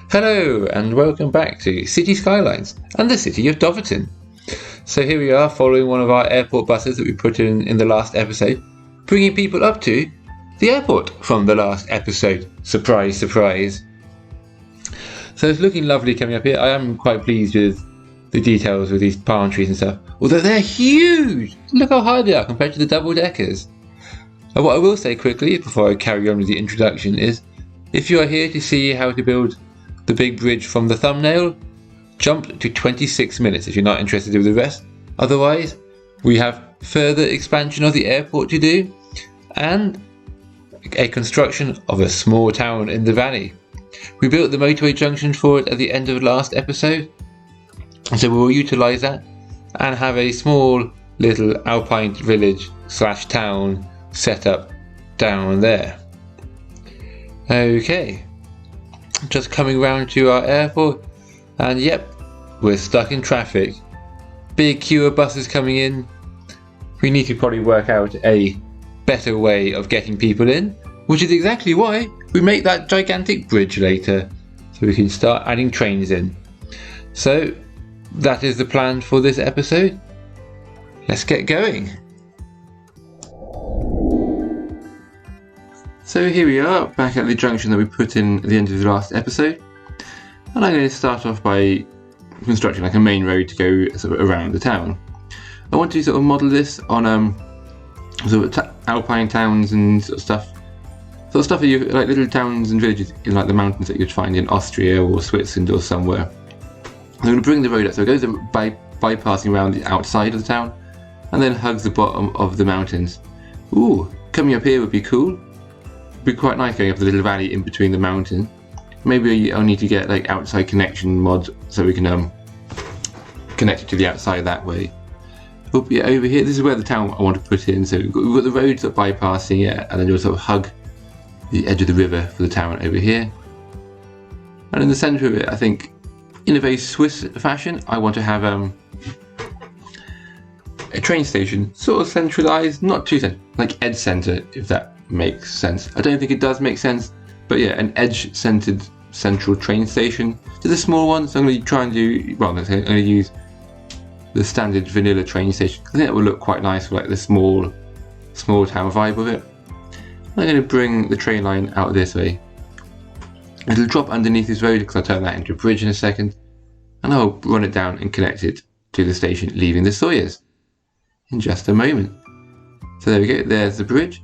Hello and welcome back to City Skylines and the city of Doverton. So here we are following one of our airport buses that we put in the last episode, bringing people up to the airport from the last episode. Surprise, surprise. So it's looking lovely coming up here. I am quite pleased with the details with these palm trees and stuff, although they're huge. Look how high they are compared to the double deckers. And what I will say quickly before I carry on with the introduction is, if you are here to see how to build the big bridge from the thumbnail, jump to 26 minutes if you're not interested with the rest. Otherwise, we have further expansion of the airport to do and a construction of a small town in the valley. We built the motorway junction for it at the end of last episode, so we will utilise that and have a small little alpine village / town set up down there. Okay. Just coming round to our airport, and yep, we're stuck in traffic. Big queue of buses coming in. We need to probably work out a better way of getting people in, which is exactly why we make that gigantic bridge later, so we can start adding trains in. So that is the plan for this episode. Let's get going. So here we are, back at the junction that we put in at the end of the last episode. And I'm going to start off by constructing like a main road to go sort of around the town. I want to sort of model this on sort of alpine towns and sort of stuff. Sort of stuff that you like, little towns and villages in like the mountains that you'd find in Austria or Switzerland or somewhere. I'm going to bring the road up so it goes by bypassing around the outside of the town and then hugs the bottom of the mountains. Ooh, coming up here would be cool. Be quite nice going up the little valley in between the mountain. Maybe I'll need to get like outside connection mods so we can connect it to the outside that way. But yeah, over here, this is where the town I want to put in. So we've got the roads that are bypassing it, and then you'll sort of hug the edge of the river for the town over here. And in the centre of it, I think, in a very Swiss fashion, I want to have a train station, sort of centralised, not too central, like edge centre, if that makes sense. I don't think it does make sense, but yeah, an edge-centered central train station. Just a small one, so I'm going to try and do, well, I'm going to use the standard vanilla train station. I think that will look quite nice for like the small town vibe of it. I'm going to bring the train line out this way. It'll drop underneath this road because I'll turn that into a bridge in a second, and I'll run it down and connect it to the station leaving the Sawyers in just a moment. So there we go, there's the bridge.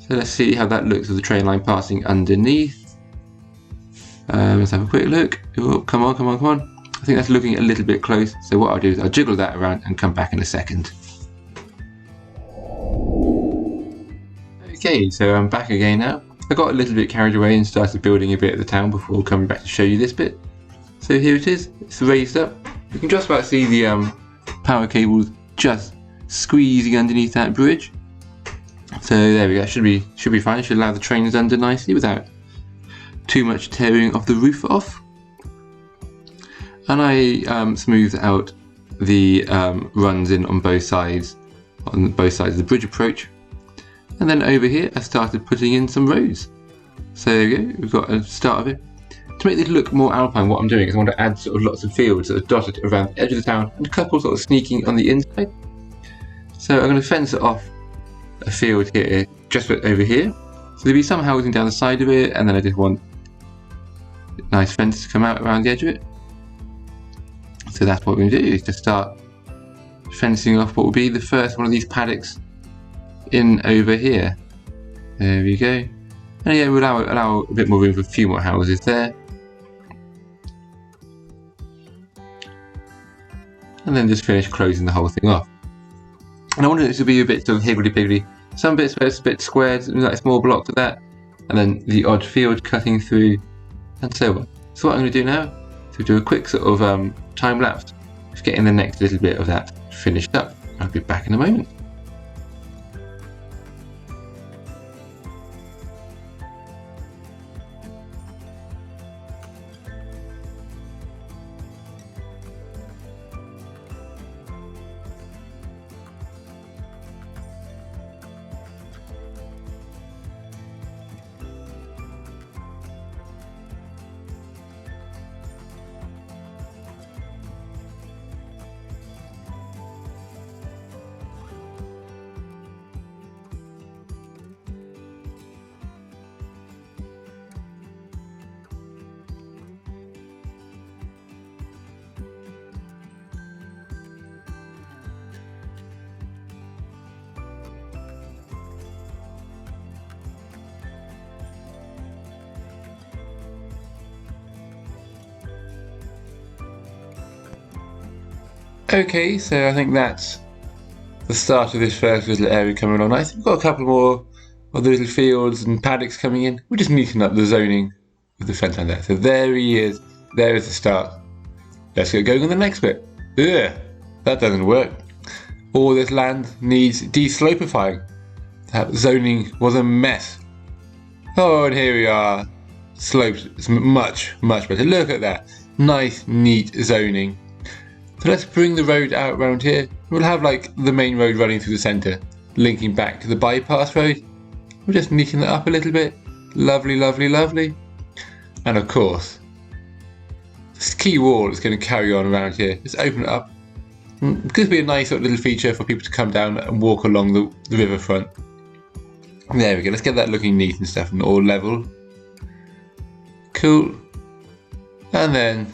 So let's see how that looks with the train line passing underneath. Let's have a quick look. Oh, come on. I think that's looking a little bit close. So what I'll do is I'll jiggle that around and come back in a second. Okay, so I'm back again now. I got a little bit carried away and started building a bit of the town before coming back to show you this bit. So here it is. It's raised up. You can just about see the power cables just squeezing underneath that bridge. So there we go, should be fine. It should allow the trains under nicely without too much tearing of the roof off. And I smoothed out the runs in on both sides of the bridge approach. And then over here I started putting in some roads. So there we go, we've got a start of it. To make this look more alpine, what I'm doing is I want to add sort of lots of fields that are dotted around the edge of the town and a couple sort of sneaking on the inside. So I'm going to fence it off a field here, just over here. So there'll be some housing down the side of it, and then I just want a nice fence to come out around the edge of it. So that's what we're going to do, is to start fencing off what will be the first one of these paddocks in over here. There we go. And yeah, we'll allow a bit more room for a few more houses there. And then just finish closing the whole thing off. And I wanted it to be a bit sort of higgledy-piggledy. Some bits where it's a bit squared, like small blocks of that, and then the odd field cutting through, and so on. So what I'm going to do now is do a quick sort of time lapse, just getting the next little bit of that finished up. I'll be back in a moment. Okay, so I think that's the start of this first little area coming along nice. We've got a couple more of the little fields and paddocks coming in. We're just neatening up the zoning of the fence line there. So there he is. There is the start. Let's get going on the next bit. Ugh, that doesn't work. All this land needs deslopifying. That zoning was a mess. Oh, and here we are. Slopes. It's much, much better. Look at that. Nice, neat zoning. So let's bring the road out around here. We'll have like the main road running through the centre, linking back to the bypass road. We're just neatening that up a little bit. Lovely, lovely, lovely. And of course, this key wall is going to carry on around here. Just open it up. It could be a nice sort of little feature for people to come down and walk along the riverfront. There we go. Let's get that looking neat and stuff and all level. Cool. And then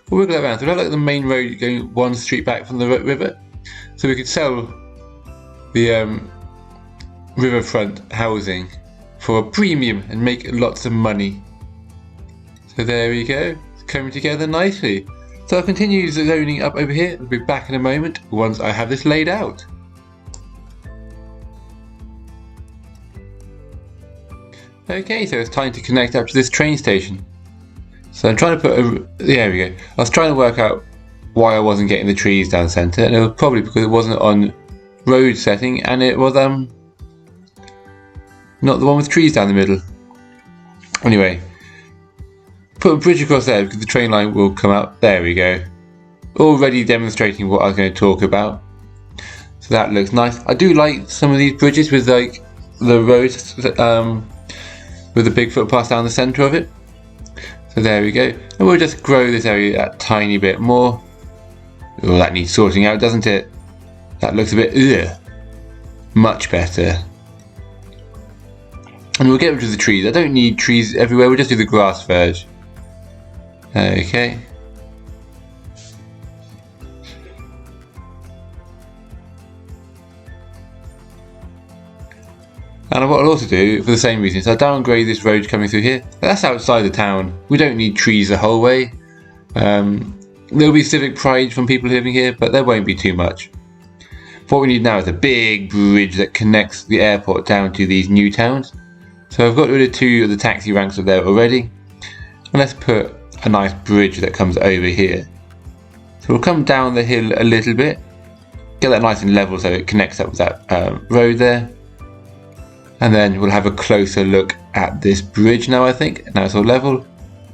we'll wiggle it around. So we have like the main road going one street back from the river. So we could sell the riverfront housing for a premium and make lots of money. So there we go. It's coming together nicely. So I'll continue zoning up over here. I'll be back in a moment once I have this laid out. Okay, so it's time to connect up to this train station. So I'm trying to put there we go. I was trying to work out why I wasn't getting the trees down centre, and it was probably because it wasn't on road setting, and it was not the one with trees down the middle. Anyway, put a bridge across there because the train line will come out. There we go. Already demonstrating what I was going to talk about. So that looks nice. I do like some of these bridges with like the roads with a big footpath down the centre of it. So there we go. And we'll just grow this area a tiny bit more. Oh, that needs sorting out, doesn't it? That looks a bit much better. And we'll get rid of the trees. I don't need trees everywhere. We'll just do the grass verge. Okay. And what I'll also do, for the same reason, is I'll downgrade this road coming through here. That's outside the town. We don't need trees the whole way. There'll be civic pride from people living here, but there won't be too much. What we need now is a big bridge that connects the airport down to these new towns. So I've got rid of 2 of the taxi ranks up there already. And let's put a nice bridge that comes over here. So we'll come down the hill a little bit. Get that nice and level so it connects up with that road there. And then we'll have a closer look at this bridge now, I think. Now it's all level.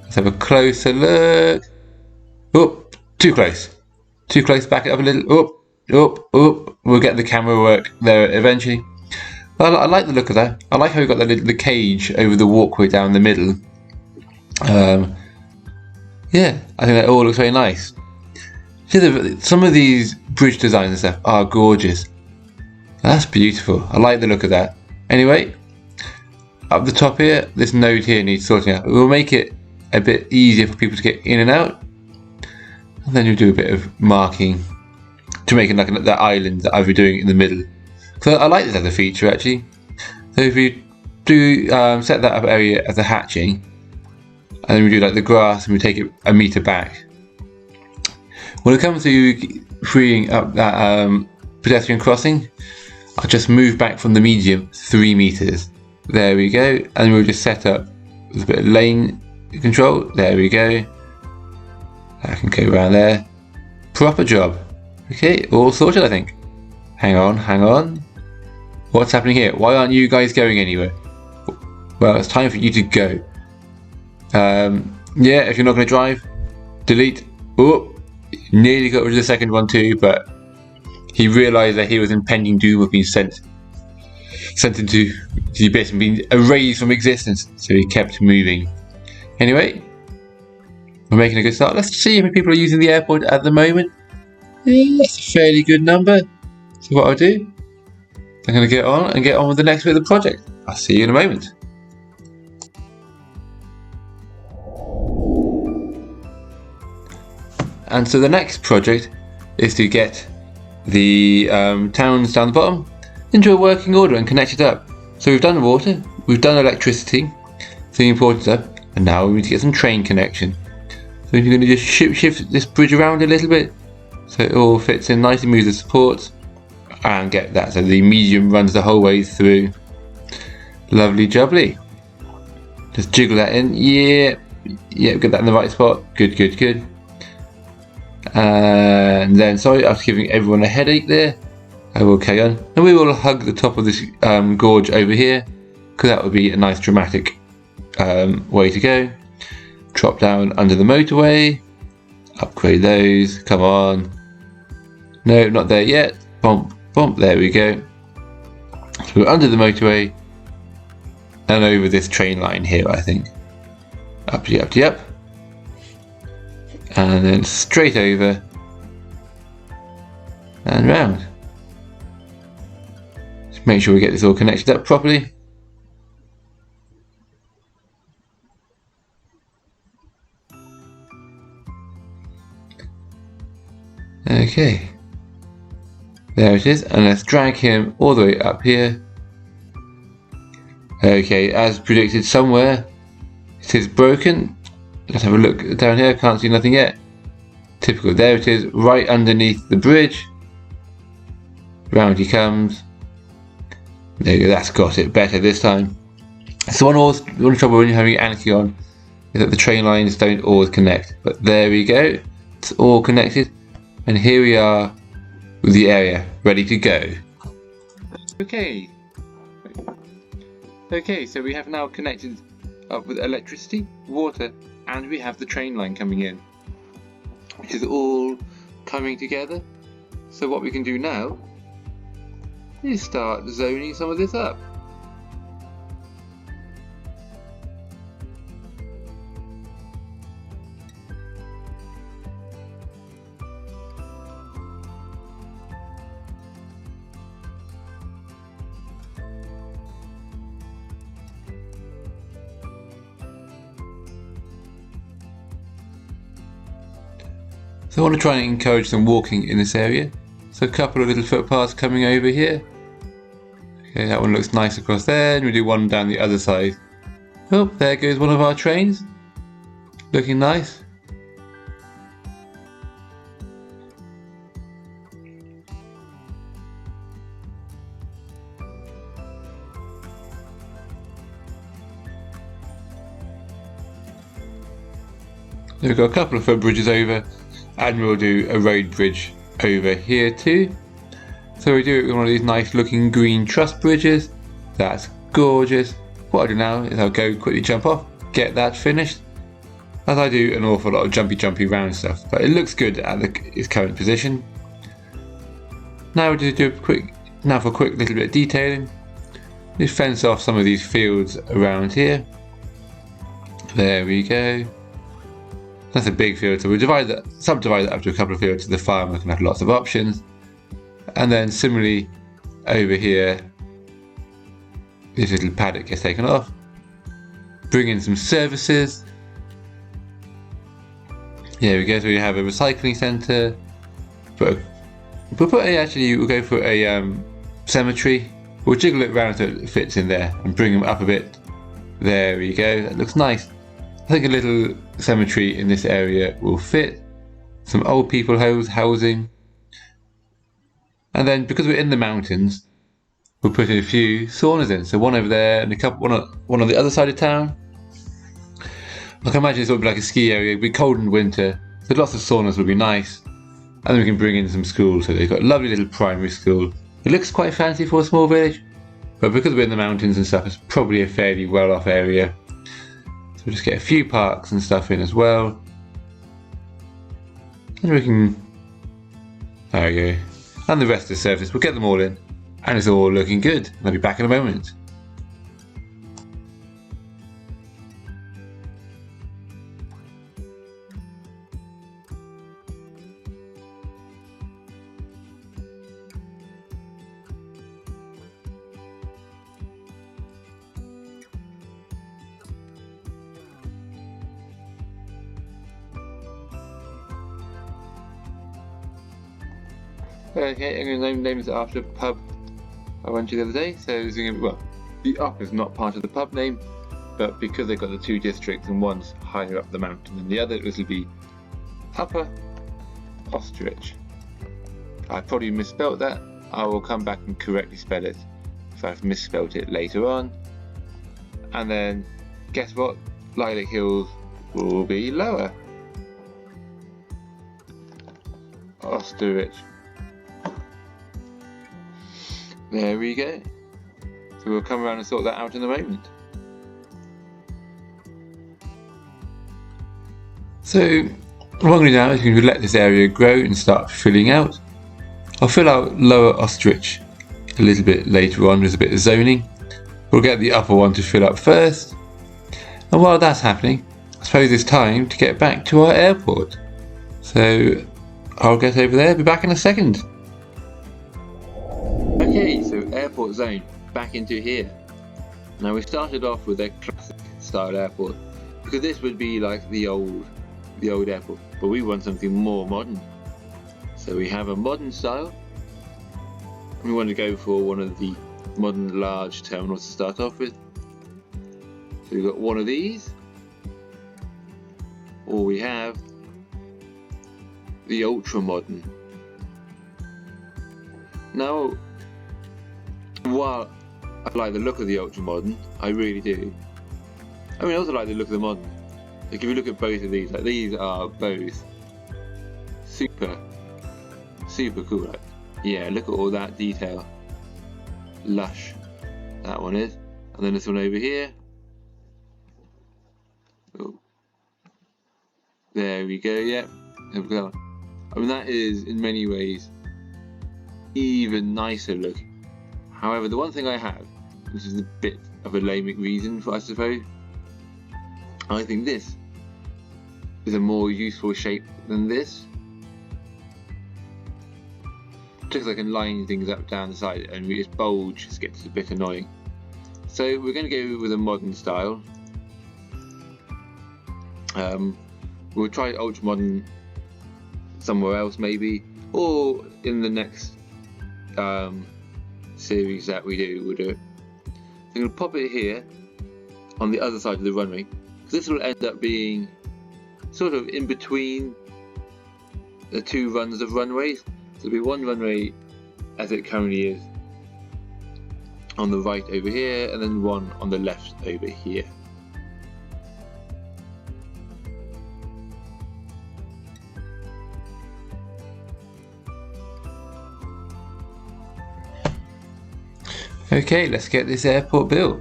Let's have a closer look. Oh, too close. Too close, back it up a little. Oh. We'll get the camera work there eventually. I like the look of that. I like how we've got the cage over the walkway down the middle. Yeah, I think that all looks very nice. Some of these bridge designs and stuff are gorgeous. That's beautiful. I like the look of that. Anyway, up the top here, this node here needs sorting out. We'll make it a bit easier for people to get in and out. And then we'll do a bit of marking to make it like that island that I'll be doing in the middle. So I like this as a feature actually. So if we do set that up area as a hatching, and then we do like the grass and we take it a metre back. When it comes to freeing up that pedestrian crossing, I'll just move back from the medium 3 meters. There we go. And we'll just set up with a bit of lane control. There we go. I can go around there. Proper job. Okay, all sorted I think. Hang on. What's happening here? Why aren't you guys going anywhere? Well, it's time for you to go. Yeah, if you're not going to drive, delete. Oh, nearly got rid of the second one too, but he realised that he was impending doom of being sent into the abyss and being erased from existence, so he kept moving. Anyway, we're making a good start. Let's see how many people are using the airport at the moment. Yeah, that's a fairly good number. So what I'll do, I'm going to get on with the next bit of the project. I'll see you in a moment. And so the next project is to get the towns down the bottom into a working order and connect it up. So we've done water, we've done electricity, the important stuff, and now we need to get some train connection. So we're going to just shift this bridge around a little bit So it all fits in nicely, moves the supports, and get that. So the medium runs the whole way through. Lovely jubbly. Just jiggle that in. Yeah, get that in the right spot. Good. And then, sorry, after giving everyone a headache there, I will carry on. And we will hug the top of this gorge over here, because that would be a nice dramatic way to go. Drop down under the motorway. Upgrade those. Come on. No, not there yet. Bump. There we go. So we're under the motorway and over this train line here, I think. Up. And then straight over and round. Just make sure we get this all connected up properly. Okay. There it is, and let's drag him all the way up here. Okay, as predicted, somewhere it is broken. Let's have a look down here, can't see nothing yet. Typical, there it is, right underneath the bridge. Round he comes. There you go, that's got it better this time. So one trouble when you're having Anarchy on is that the train lines don't always connect. But there we go, it's all connected. And here we are with the area ready to go. Okay, so we have now connected up with electricity, water, and we have the train line coming in, which is all coming together. So what we can do now is start zoning some of this up. So I want to try and encourage some walking in this area. So a couple of little footpaths coming over here. Okay, that one looks nice across there, and we do one down the other side. Oh, there goes one of our trains. Looking nice. We've got a couple of footbridges over, and we'll do a road bridge over here too. So we do it with one of these nice looking green truss bridges. That's gorgeous. What I'll do now is I'll go quickly jump off, get that finished, as I do an awful lot of jumpy round stuff, but it looks good at its current position. Now we'll just do a quick little bit of detailing. Just fence off some of these fields around here. There we go. That's a big field, so we'll subdivide that up to a couple of fields so the farmer can have lots of options. And then similarly over here, this little paddock gets taken off. Bring in some services. There we go, so we have a recycling centre. We'll go for a cemetery. We'll jiggle it around so it fits in there and bring them up a bit. There we go, that looks nice. I think a little cemetery in this area will fit. Some old people housing. And then because we're in the mountains, we'll put in a few saunas in. So one over there and one on the other side of town. I can imagine this will be like a ski area. It'll be cold in winter, so lots of saunas will be nice. And then we can bring in some schools. So they've got a lovely little primary school. It looks quite fancy for a small village, but because we're in the mountains and stuff, it's probably a fairly well-off area. So we'll just get a few parks and stuff in as well. And we can, there we go. And the rest of the surface, we'll get them all in. And it's all looking good. I'll be back in a moment. Okay, I'm going to name this after a pub I went to the other day. So, the Up is not part of the pub name, but because they've got the two districts and one's higher up the mountain than the other, it will be Upper Ostrich. I probably misspelt that. I will come back and correctly spell it if I've misspelt it later on. And then, guess what? Lilac Hills will be lower. Osterich. There we go. So we'll come around and sort that out in a moment. So what I'm going to do now is going to let this area grow and start filling out. I'll fill out lower Ostrich a little bit later on. There's a bit of zoning. We'll get the upper one to fill up first. And while that's happening, I suppose it's time to get back to our airport. So I'll get over there, be back in a second. Okay, so airport zone, back into here. Now we started off with a classic style airport, because this would be like the old airport, but we want something more modern. So we have a modern style. We want to go for one of the modern large terminals to start off with. So we've got one of these, or we have the ultra modern. Now, while I like the look of the ultra modern, I really do. I also like the look of the modern. Like if you look at both of these, like these are both super cool. Like, yeah, look at all that detail. Lush, that one is. And then this one over here. Oh. There we go, yeah. There we go. That is in many ways even nicer look. However, the one thing I have, which is a bit of a lame reason for, I suppose, I think this is a more useful shape than this. Just so I can line things up down the side, and this bulge just gets a bit annoying. So we're going to go with a modern style. We'll try ultra modern somewhere else maybe, or in the next series that we do, we'll do it. So I'm going to pop it here on the other side of the runway, because this will end up being sort of in between the two runs of runways. So there'll be one runway as it currently is on the right over here, and then one on the left over here. Okay, let's get this airport built.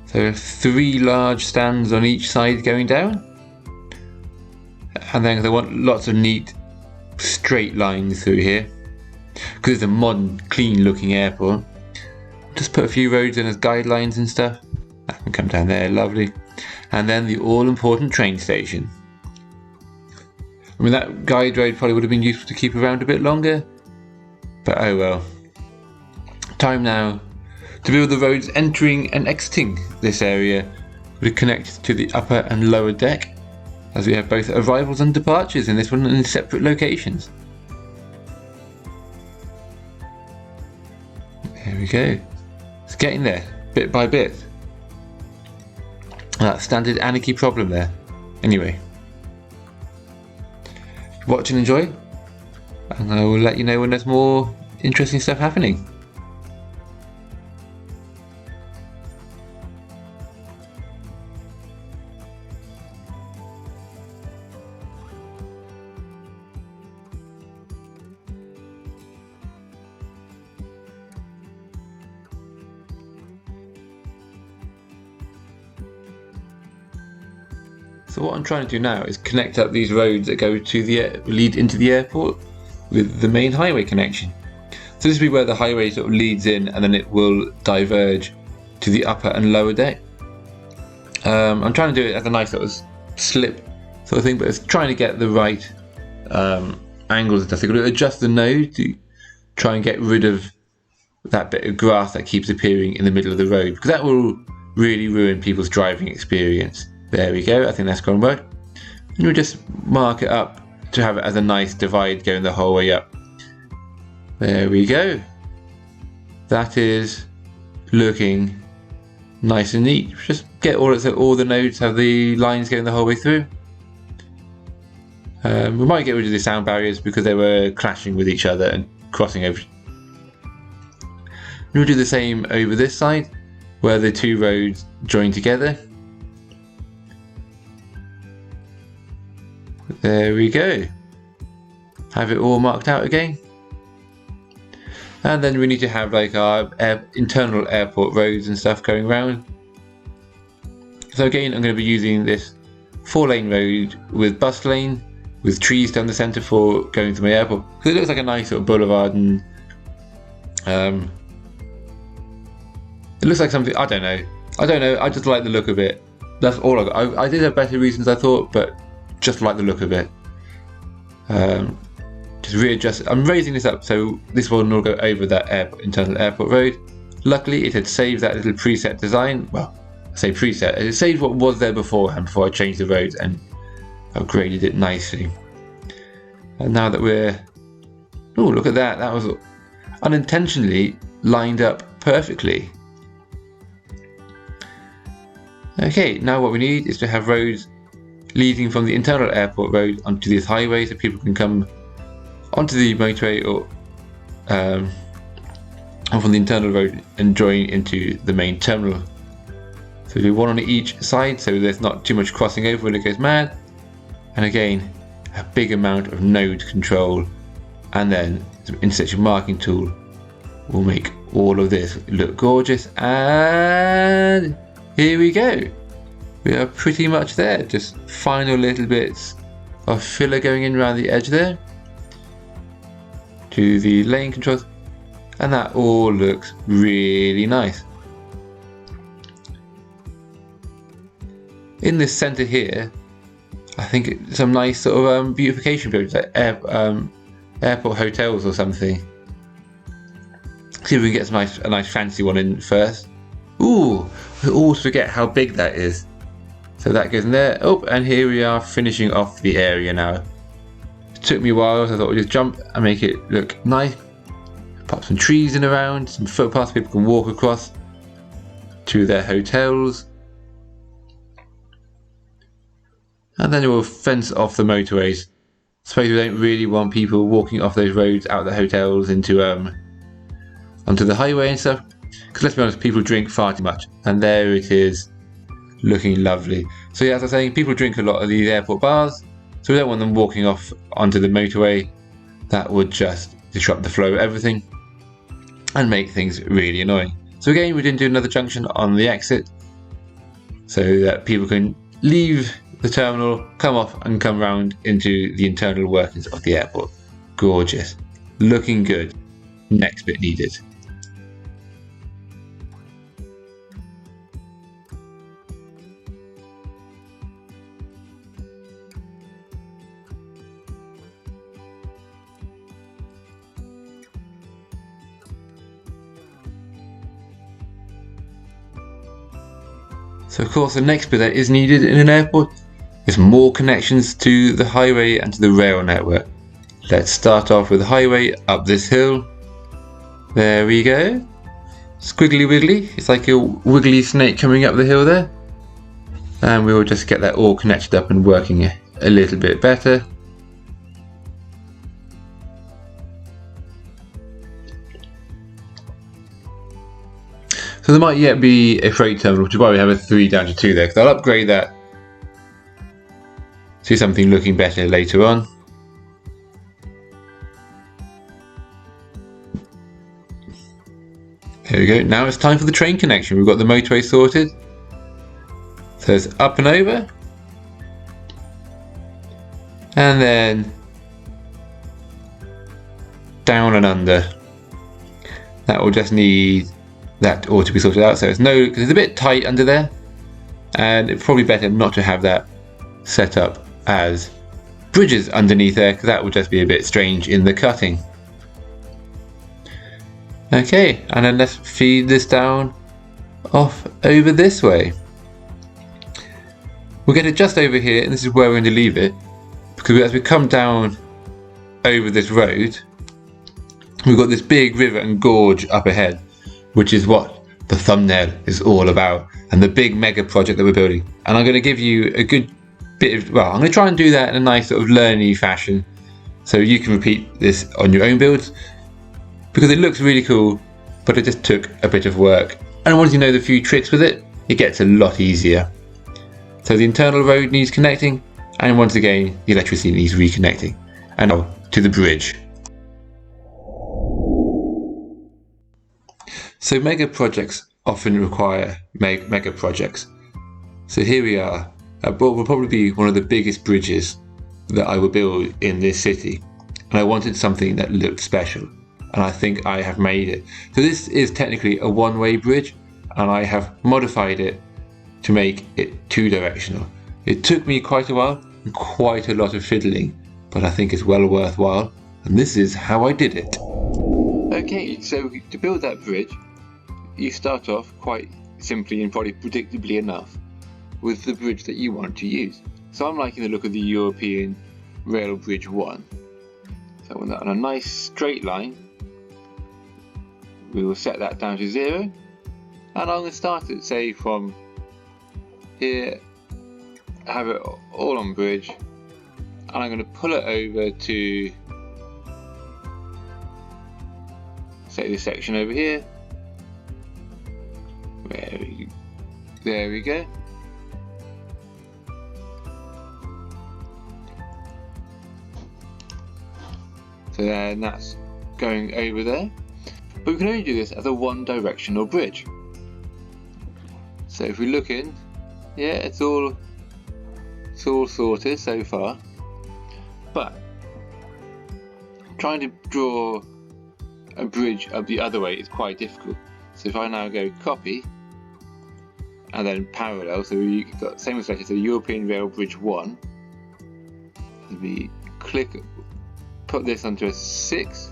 So 3 large stands on each side going down, and then they want lots of neat straight lines through here because it's a modern, clean looking airport. Just put a few roads in as guidelines and stuff. That can come down there, lovely. And then the all important train station. That guide road probably would have been useful to keep around a bit longer, but oh well. Time now to build the roads entering and exiting this area to connect to the upper and lower deck, as we have both arrivals and departures in this one in separate locations. There we go. It's getting there, bit by bit. That standard anarchy problem there. Anyway, watch and enjoy, and I will let you know when there's more interesting stuff happening. So what I'm trying to do now is connect up these roads that go to the lead into the airport with the main highway connection. So this will be where the highway sort of leads in, and then it will diverge to the upper and lower deck. I'm trying to do it as a nice sort of slip sort of thing, but it's trying to get the right angles and stuff. So you've got to adjust the node to try and get rid of that bit of grass that keeps appearing in the middle of the road, because that will really ruin people's driving experience. There we go, I think that's going to work. And we'll just mark it up to have it as a nice divide going the whole way up. There we go. That is looking nice and neat. Just get all the nodes have the lines going the whole way through. We might get rid of the sound barriers because they were clashing with each other, and crossing over. We'll do the same over this side, where the two roads join together. There we go. Have it all marked out again. And then we need to have like our internal airport roads and stuff going around. So again, I'm going to be using this 4-lane road with bus lane, with trees down the centre for going to my airport. Because it looks like a nice sort of boulevard, and it looks like something, I don't know, I just like the look of it. That's all I got. I did have better reasons, I thought, but just like the look of it. Just readjust. I'm raising this up so this one will go over that internal airport road. Luckily it had saved that little preset design. Well, I say preset, it saved what was there beforehand before I changed the roads and upgraded it nicely. And now that we're, oh, look at that, that was unintentionally lined up perfectly. Okay, now what we need is to have roads leading from the internal airport road onto this highway so people can come onto the motorway or from the internal road and join into the main terminal. So do one on each side so there's not too much crossing over when it goes mad. And again, a big amount of node control, and then some intersection marking tool will make all of this look gorgeous. And here we go. We are pretty much there. Just final little bits of filler going in around the edge there to the lane controls, and that all looks really nice. In this centre here, I think some nice sort of beautification buildings, like airport hotels or something. See if we can get a nice fancy one in first. Ooh, we always forget how big that is. So that goes in there. Oh, and here we are finishing off the area now. It took me a while, so I thought we'd just jump and make it look nice. Pop some trees in around, some footpaths people can walk across to their hotels. And then we'll fence off the motorways. Suppose we don't really want people walking off those roads out the hotels into onto the highway and stuff. Because let's be honest, people drink far too much. And there it is, looking lovely. So yeah, as I was saying, people drink a lot of these airport bars, so we don't want them walking off onto the motorway. That would just disrupt the flow of everything and make things really annoying. So again, we didn't do another junction on the exit so that people can leave the terminal, come off and come round into the internal workings of the airport. Gorgeous. Looking good. Next bit needed. So of course the next bit that is needed in an airport is more connections to the highway and to the rail network. Let's start off with the highway up this hill. There we go. Squiggly wiggly. It's like a wiggly snake coming up the hill there. And we will just get that all connected up and working a little bit better. So there might yet be a freight terminal, which is why we have a 3 down to 2 there, because I'll upgrade that to something looking better later on. There we go. Now it's time for the train connection. We've got the motorway sorted. So it's up and over. And then down and under. That will just need that all to be sorted out. So it's because it's a bit tight under there. And it's probably better not to have that set up as bridges underneath there, because that would just be a bit strange in the cutting. Okay, and then let's feed this down off over this way. We'll get it just over here, and this is where we're going to leave it, because as we come down over this road, we've got this big river and gorge up ahead, which is what the thumbnail is all about, and the big mega project that we're building. And I'm going to give you a good bit of, well, I'm going to try and do that in a nice sort of learny fashion, so you can repeat this on your own builds. because it looks really cool, but it just took a bit of work. And once you know the few tricks with it, it gets a lot easier. So the internal road needs connecting, and once again, the electricity needs reconnecting. And now to the bridge. So mega projects often require mega projects. So here we are. What will probably be one of the biggest bridges that I will build in this city. And I wanted something that looked special. And I think I have made it. So this is technically a one-way bridge, and I have modified it to make it two-directional. It took me quite a while and quite a lot of fiddling, but I think it's well worthwhile, and this is how I did it. Okay, so to build that bridge, you start off quite simply and probably predictably enough with the bridge that you want to use. So I'm liking the look of the European Rail Bridge 1. So I want that on a nice straight line. We will set that down to 0, and I'm going to start it, say, from here, have it all on bridge, and I'm going to pull it over to, say, this section over here. There we go. So then that's going over there. But we can only do this as a one-directional bridge. So if we look in, yeah, it's all sorted so far. But trying to draw a bridge up the other way is quite difficult. So if I now go copy and then parallel, so we've got same as selected, so European Rail Bridge 1. We click, put this onto a 6.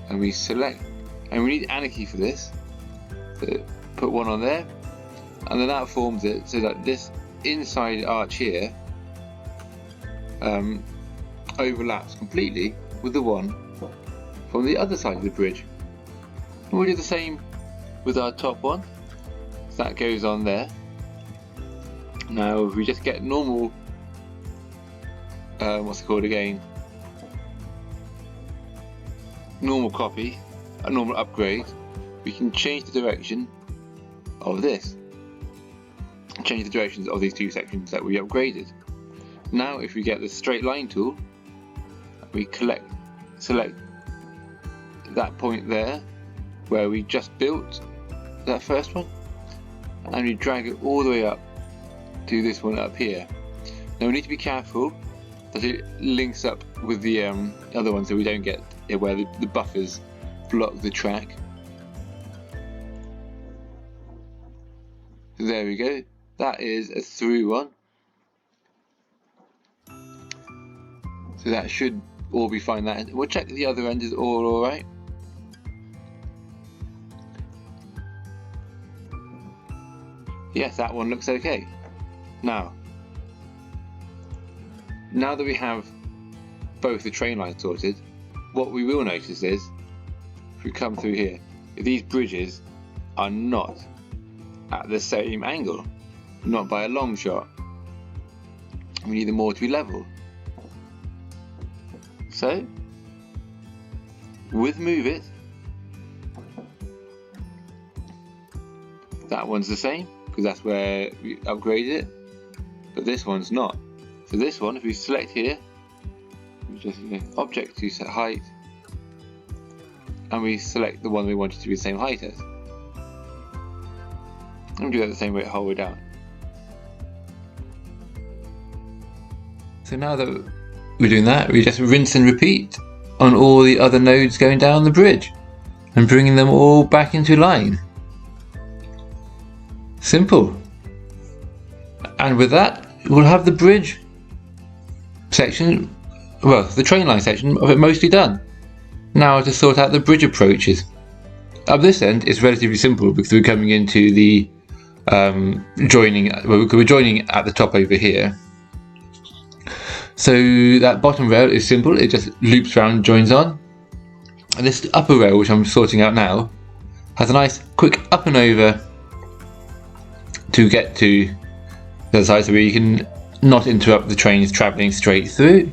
And we select, and we need anarchy for this, so put one on there, and then that forms it so that this inside arch here overlaps completely with the one from the other side of the bridge. And we'll do the same with our top one, so that goes on there. Now if we just get normal, what's it called again? Normal copy, a normal upgrade, we can change the direction of this. Change the directions of these two sections that we upgraded. Now if we get the straight line tool, we select that point there where we just built that first one, and we drag it all the way up to this one up here. Now we need to be careful that it links up with the other one, so we don't get it where the buffers block the track. So there we go, that is a through one. So that should all be fine. That we'll check the other end is all alright. Yes, that one looks okay. Now that we have both the train lines sorted, what we will notice is, if we come through here, these bridges are not at the same angle, not by a long shot. We need them all to be level. So, with move it, that one's the same, because that's where we upgraded it, but this one's not. So this one, if we select here, we just object to set height, and we select the one we want it to be the same height as. And do that the same way the whole way down. So now that we're doing that, we just rinse and repeat on all the other nodes going down the bridge and bringing them all back into line. Simple. And with that, we'll have the bridge section, well, the train line section of it mostly done. Now to sort out the bridge approaches. Up this end, it's relatively simple because we're coming into the joining, well, we're joining at the top over here. So that bottom rail is simple, it just loops around and joins on. And this upper rail, which I'm sorting out now, has a nice quick up and over to get to the other side, so where you can not interrupt the trains travelling straight through.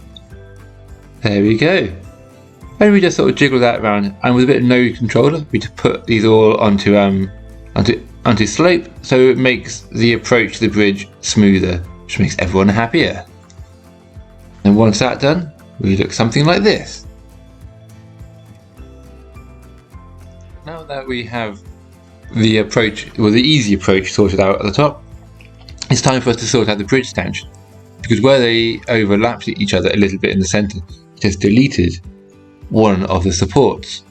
There we go. And we just sort of jiggle that around, and with a bit of node controller, we just put these all onto slope, so it makes the approach to the bridge smoother, which makes everyone happier. And once that's done, we look something like this. Now that we have the approach, or the easy approach, sorted out at the top, it's time for us to sort out the bridge stanchion, because where they overlapped each other a little bit in the centre, it has deleted one of the supports.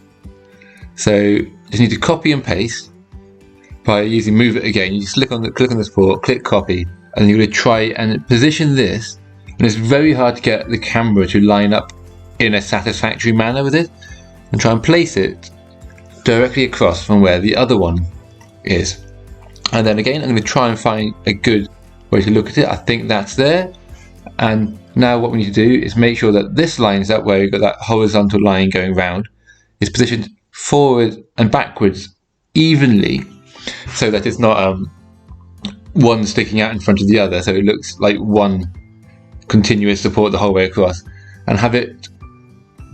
So just need to copy and paste by using move it again. You just click on the support, click copy, and you're going to try and position this. And it's very hard to get the camera to line up in a satisfactory manner with it, and try and place it directly across from where the other one is. And then again, I'm going to try and find a good way to look at it. I think that's there. And now what we need to do is make sure that this lines up where we've got that horizontal line going round is positioned forward and backwards evenly, so that it's not one sticking out in front of the other, so it looks like one continuous support the whole way across, and have it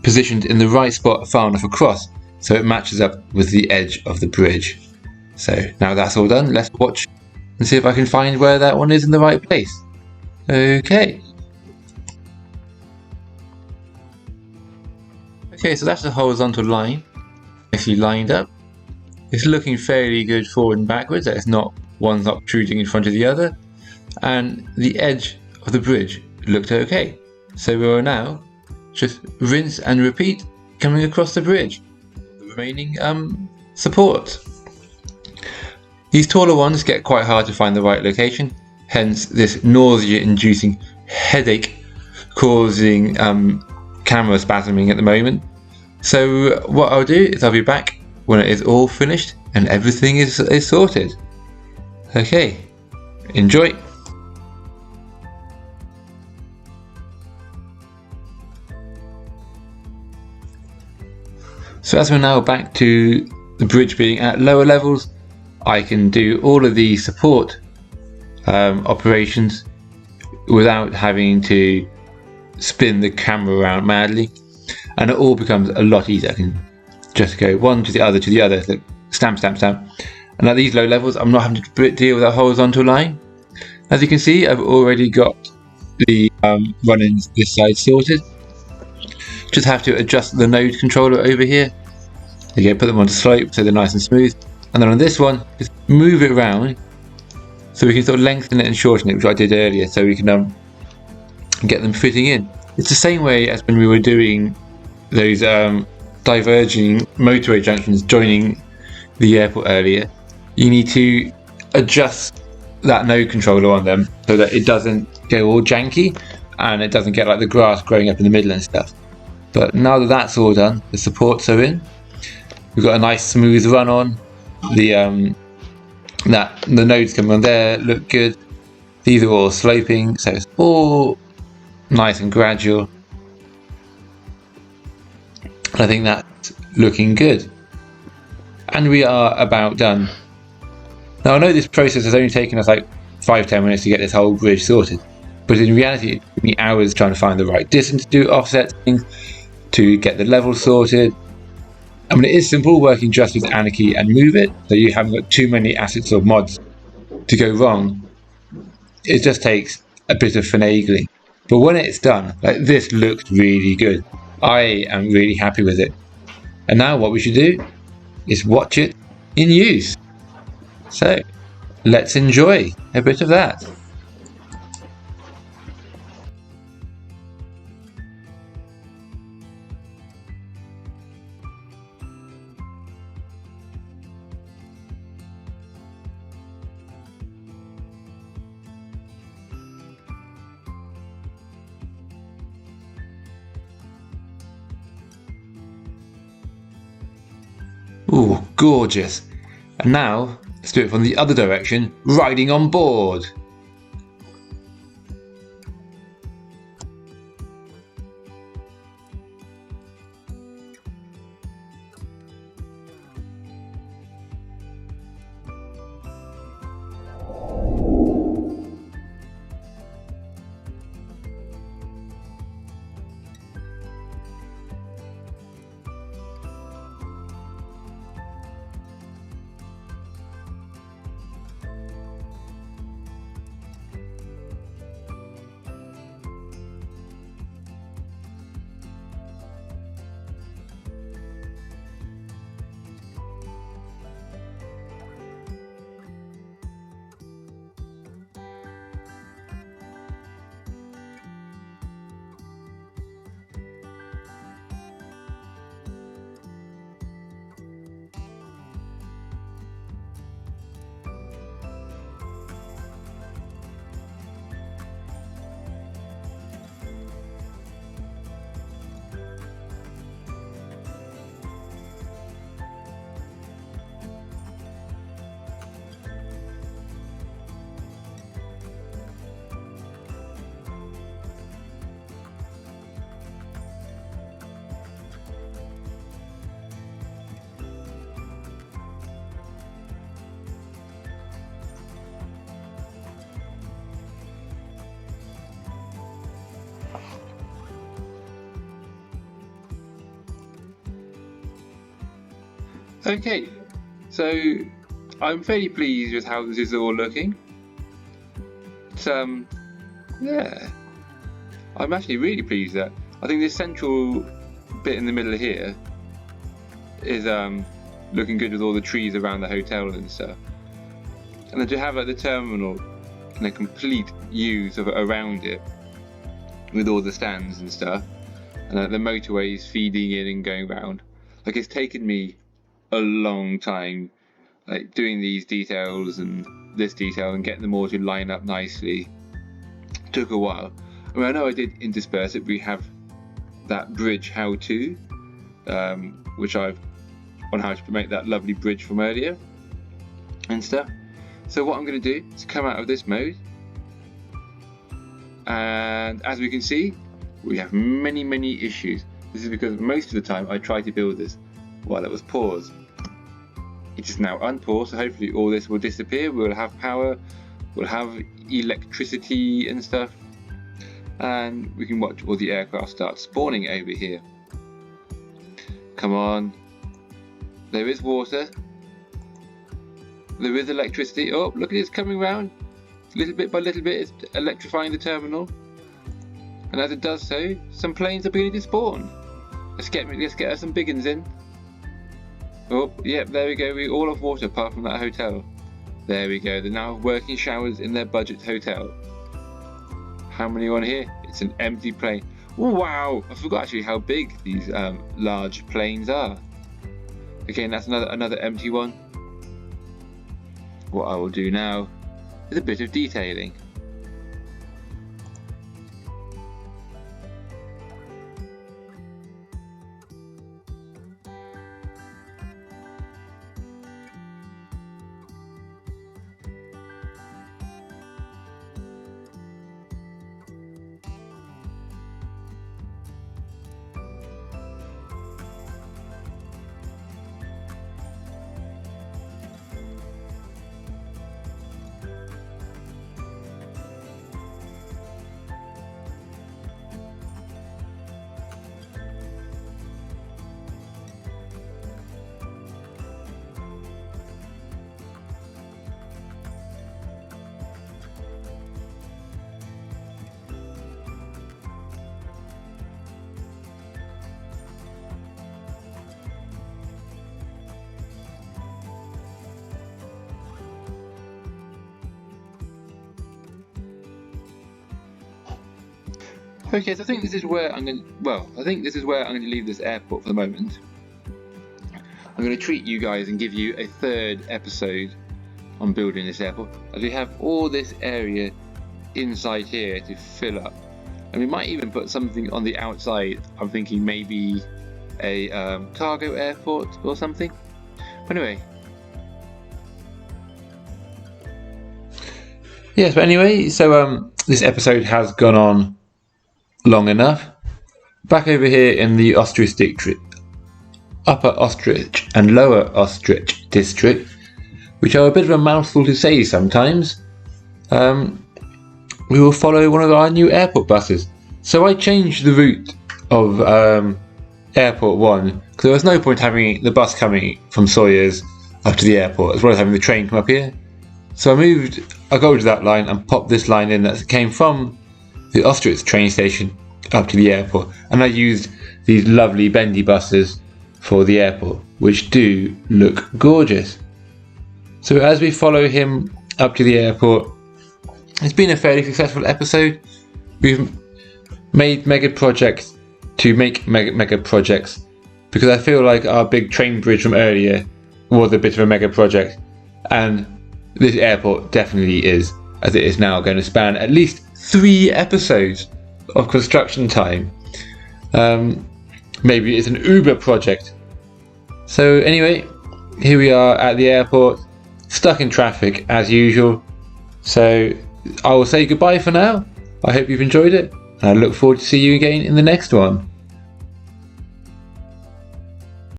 positioned in the right spot far enough across so it matches up with the edge of the bridge. So now that's all done, let's watch and see if I can find where that one is in the right place. Okay, so that's the horizontal line, nicely lined up. It's looking fairly good forward and backwards, that it's not one's not protruding in front of the other, and the edge of the bridge looked okay. So we will now just rinse and repeat coming across the bridge, the remaining support. These taller ones get quite hard to find the right location, hence this nausea-inducing headache causing camera spasming at the moment. So what I'll do is I'll be back when it is all finished and everything is sorted. Okay, enjoy! So as we're now back to the bridge being at lower levels, I can do all of the support operations without having to spin the camera around madly, and it all becomes a lot easier. I can just go one to the other, like stamp, stamp, stamp. And at these low levels, I'm not having to deal with that horizontal line. As you can see, I've already got the run-ins this side sorted. Just have to adjust the node controller over here. Again, put them on slope so they're nice and smooth. And then on this one, just move it around so we can sort of lengthen it and shorten it, which I did earlier, so we can get them fitting in. It's the same way as when we were doing those diverging motorway junctions joining the airport earlier. You need to adjust that node controller on them so that it doesn't go all janky and it doesn't get like the grass growing up in the middle and stuff. But now that that's all done, the supports are in. We've got a nice smooth run on. The nodes coming on there look good. These are all sloping, so it's all nice and gradual. I think that's looking good. And we are about done. Now I know this process has only taken us like 5-10 minutes to get this whole bridge sorted, but in reality it took me hours trying to find the right distance to do offset things, to get the level sorted. I mean, it is simple working just with Anarchy and Move It, so you haven't got too many assets or mods to go wrong. It just takes a bit of finagling. But when it's done, like this looks really good. I am really happy with it. And now what we should do is watch it in use. So let's enjoy a bit of that. Ooh, gorgeous. And now, let's do it from the other direction, riding on board. Okay, so I'm fairly pleased with how this is all looking. Yeah, I'm actually really pleased that I think this central bit in the middle here is looking good with all the trees around the hotel and stuff. And then to have the terminal and a complete use of it around it with all the stands and stuff, and the motorways feeding in and going round. Like, it's taken me a long time, like doing these details and this detail and getting them all to line up nicely. Took a while. I mean, I know I did intersperse it. We have that bridge how-to, which I've on how to make that lovely bridge from earlier and stuff. So what I'm going to do is come out of this mode, and as we can see, we have many issues. This is because most of the time I try to build this while it was paused. It is now unpaused, so hopefully all this will disappear. We'll have power, we'll have electricity and stuff, and we can watch all the aircraft start spawning over here. Come on, there is water, there is electricity. Oh, look at it, it's coming round. Little bit by little bit, it's electrifying the terminal, and as it does so, some planes are beginning to spawn. Let's get us some big uns in. Oh, yep, there we go. We all have water apart from that hotel. There we go. They're now working showers in their budget hotel. How many on here? It's an empty plane. Wow! I forgot actually how big these large planes are. Again, that's another empty one. What I will do now is a bit of detailing. Okay, so I think this is where I'm going to leave this airport for the moment. I'm going to treat you guys and give you a third episode on building this airport, as we have all this area inside here to fill up, and we might even put something on the outside. I'm thinking maybe a cargo airport or something. But anyway. Yes, but anyway, so this episode has gone on long enough. Back over here in the Ostrich district, Upper Ostrich and Lower Ostrich district, which are a bit of a mouthful to say sometimes, we will follow one of our new airport buses. So I changed the route of Airport 1, because there was no point having the bus coming from Sawyers up to the airport, as well as having the train come up here. So I go to that line and popped this line in that came from the Ostrich train station up to the airport, and I used these lovely bendy buses for the airport, which do look gorgeous. So as we follow him up to the airport, it's been a fairly successful episode. We've made mega projects to make mega projects, because I feel like our big train bridge from earlier was a bit of a mega project, and this airport definitely is, as it is now going to span at least 3 episodes of construction time. Maybe it's an Uber project. So anyway, here we are at the airport, stuck in traffic as usual. So I will say goodbye for now. I hope you've enjoyed it, and I look forward to see you again in the next one.